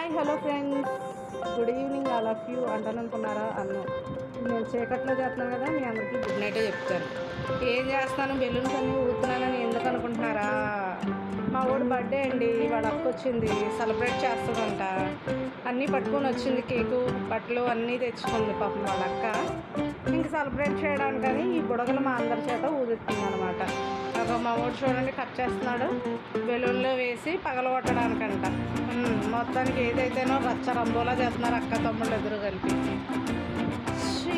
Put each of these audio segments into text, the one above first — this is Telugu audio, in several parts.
Hi hello friends, good evening all of you అంటాననుకున్నారా? నేను చీకట్లో చేస్తున్నాను కదా, మీ అందరికీ గుడ్ నైటే చెప్తాను. ఏం చేస్తాను, బెలూన్స్ అన్నీ ఊతున్నానని ఎందుకు అనుకుంటున్నారా? మా వాడు బర్త్డే అండి, వాళ్ళ అక్క వచ్చింది, సెలబ్రేట్ చేస్తుందంట. అన్నీ పట్టుకొని వచ్చింది, కేకు బట్టలు అన్నీ తెచ్చుకుంది పాపం వాళ్ళ అక్క. ఇంక సెలబ్రేట్ చేయడానికని ఈ బుడగలు మా అందరి చేత ఊదుతుంది అనమాట. మా వాడు చూడండి కట్ చేస్తున్నాడు, బెలూన్లో వేసి పగలగొట్టడానికంట. మొత్తానికి ఏదైతేనో రచ్చ రంబోలా చేస్తున్నారు అక్క తమ్ముళ్ళు ఎదురు కలిపి.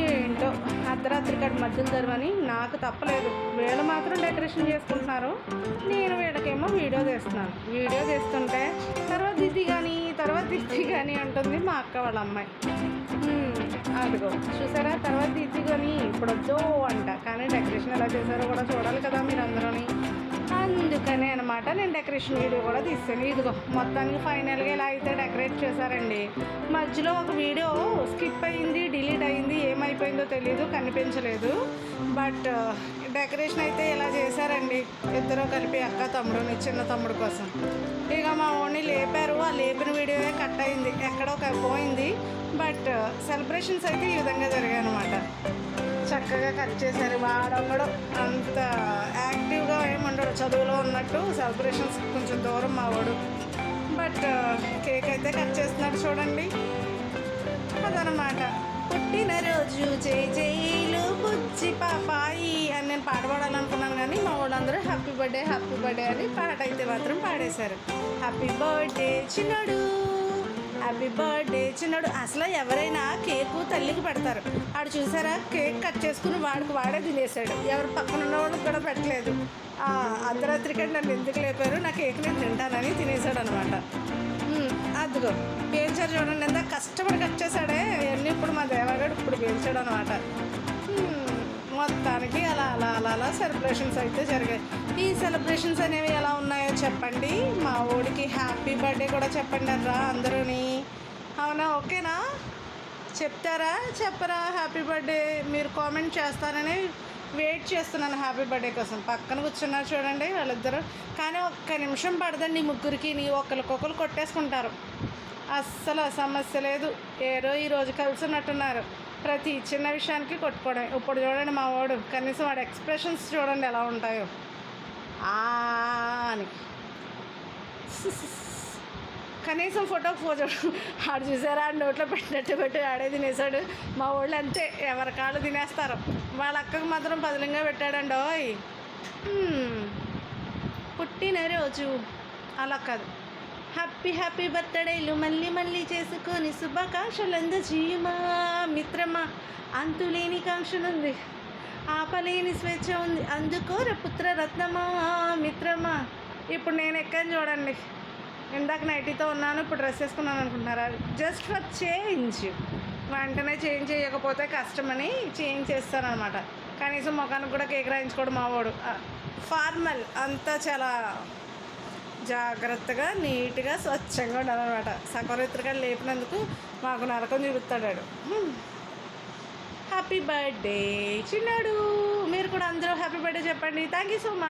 ఏంటో అర్ధరాత్రి కాడ మధ్యలో జరవని నాకు తప్పలేదు. వీళ్ళు మాత్రం డెకరేషన్ చేసుకుంటున్నారు, నేను వీళ్ళకేమో వీడియో తీస్తుంటే తర్వాత దిద్ది కానీ అంటుంది మా అక్క వాళ్ళ అమ్మాయి. అదిగో చూసారా, తర్వాత దిద్ది కానీ ఇప్పుడు వద్దో అంట. కానీ డెకరేషన్ ఎలా చేశారో కూడా చూడాలి కదా మీరు అందరూని. అందుకనే అనమాట నేను డెకరేషన్ వీడియో కూడా తీస్తాను. ఇదిగో మొత్తానికి ఫైనల్గా ఇలా అయితే డెకరేట్ చేశారండి. మధ్యలో ఒక వీడియో స్కిప్ అయింది, డిలీట్ అయింది, ఏమైపోయిందో తెలియదు, కనిపించలేదు. బట్ డెకరేషన్ అయితే ఇలా చేశారండి ఇద్దరు కలిపి, అక్క తమ్ముడుని, చిన్న తమ్ముడు కోసం. ఇక మా ఓన్ని లేపారు, ఆ లేపిన వీడియోయే కట్ అయింది, ఎక్కడో పోయింది. బట్ సెలబ్రేషన్స్ అయితే ఈ విధంగా జరిగాయి అనమాట. చక్కగా కట్ చేశారు. వాడొక్కడు అంత యాక్టివ్గా ఏముండడు, చదువులో ఉన్నట్టు. సెలబ్రేషన్స్ కొంచెం దూరం మా వాడు. బట్ కేక్ అయితే కట్ చేస్తున్నాడు చూడండి. అదనమాట పుట్టినరోజు జై జైలు బుజ్జి పాపాయి అని నేను పాట పాడాలనుకున్నాను, కానీ మా వాళ్ళందరూ హ్యాపీ బర్త్డే అని పాట అయితే మాత్రం పాడేశారు. Happy birthday Chinnadu, happy birthday Chinnadu. అసలు ఎవరైనా కేకు తల్లికి పెడతారు. ఆడు చూసారా, కేక్ కట్ చేసుకుని వాడే తినేసాడు, ఎవరు పక్కన ఉన్నవాడికి కూడా పెట్టలేదు. అర్ధరాత్రికి నన్ను ఎందుకు లేపారు, నా కేక్ నేను తింటానని తినేసాడు అనమాట. అదిగో పేల్చారు చూడండి, ఎంత కష్టపడి కట్ చేశాడే. ఇవన్నీ ఇప్పుడు మా దేవగాడు ఇప్పుడు పేల్చాడు అనమాట. మొత్తానికి అలా సెలబ్రేషన్స్ అయితే జరిగాయి. ఈ సెలబ్రేషన్స్ అనేవి ఎలా ఉన్నాయో చెప్పండి. మా ఊడికి హ్యాపీ బర్త్డే కూడా చెప్పండి అర్రా అందరూని. అవునా, ఓకేనా? చెప్తారా చెప్పరా హ్యాపీ బర్త్డే? మీరు కామెంట్ చేస్తారని వెయిట్ చేస్తున్నాను హ్యాపీ బర్త్డే కోసం. పక్కన కూర్చున్నారు చూడండి వాళ్ళిద్దరు. కానీ ఒక్క నిమిషం పడదండి ముగ్గురికి, ఒకరికొకరు కొట్టేసుకుంటారు. అస్సలు సమస్య లేదు. ఈరోజు కలిసి ఉన్నట్టున్నారు. ప్రతి చిన్న విషయానికి కొట్టుకోవడం. ఇప్పుడు చూడండి మా వాడు, కనీసం వాడు ఎక్స్ప్రెషన్స్ చూడండి ఎలా ఉంటాయో అని. కనీసం ఫోటోకి పోజాడు. ఆడు చూసారా, నోట్లో పెట్టినట్టు పెట్టి ఆడే తినేసాడు. మా వాళ్ళు అంతే, ఎవరి కాళ్ళు తినేస్తారు. వాళ్ళ అక్కకు మాత్రం పదిలంగా పెట్టాడండి. ఓయ్ పుట్టినరోజు అలా కాదు, హ్యాపీ బర్త్డేలు మళ్ళీ చేసుకొని శుభాకాంక్షలు అందజేయుమా మిత్రమా. అంతులేని కాంక్షలుంది, ఆపలేని స్వేచ్ఛ ఉంది, అందుకోర పుత్రరత్నమా మిత్రమా. ఇప్పుడు నేను ఎక్కాను చూడండి. ఇందాక నైటీతో ఉన్నాను, ఇప్పుడు డ్రెస్ వేసుకున్నాను అనుకుంటున్నారా? Just for change. వెంటనే చేంజ్ చేయకపోతే కష్టమని చేంజ్ చేస్తానమాట. కనీసం ముఖానికి కూడా కేక్ రాయించుకోవడం మా వాడు. ఫార్మల్ అంతా చాలా జాగ్రత్తగా నీట్గా స్వచ్ఛంగా ఉండాలన్నమాట. సకరిత్రగా లేపినందుకు మాకు నరకం చూపిస్తాడు. హ్యాపీ బర్త్డే చిన్నాడు. మీరు కూడా అందరూ హ్యాపీ బర్త్డే చెప్పండి. Thank you so much.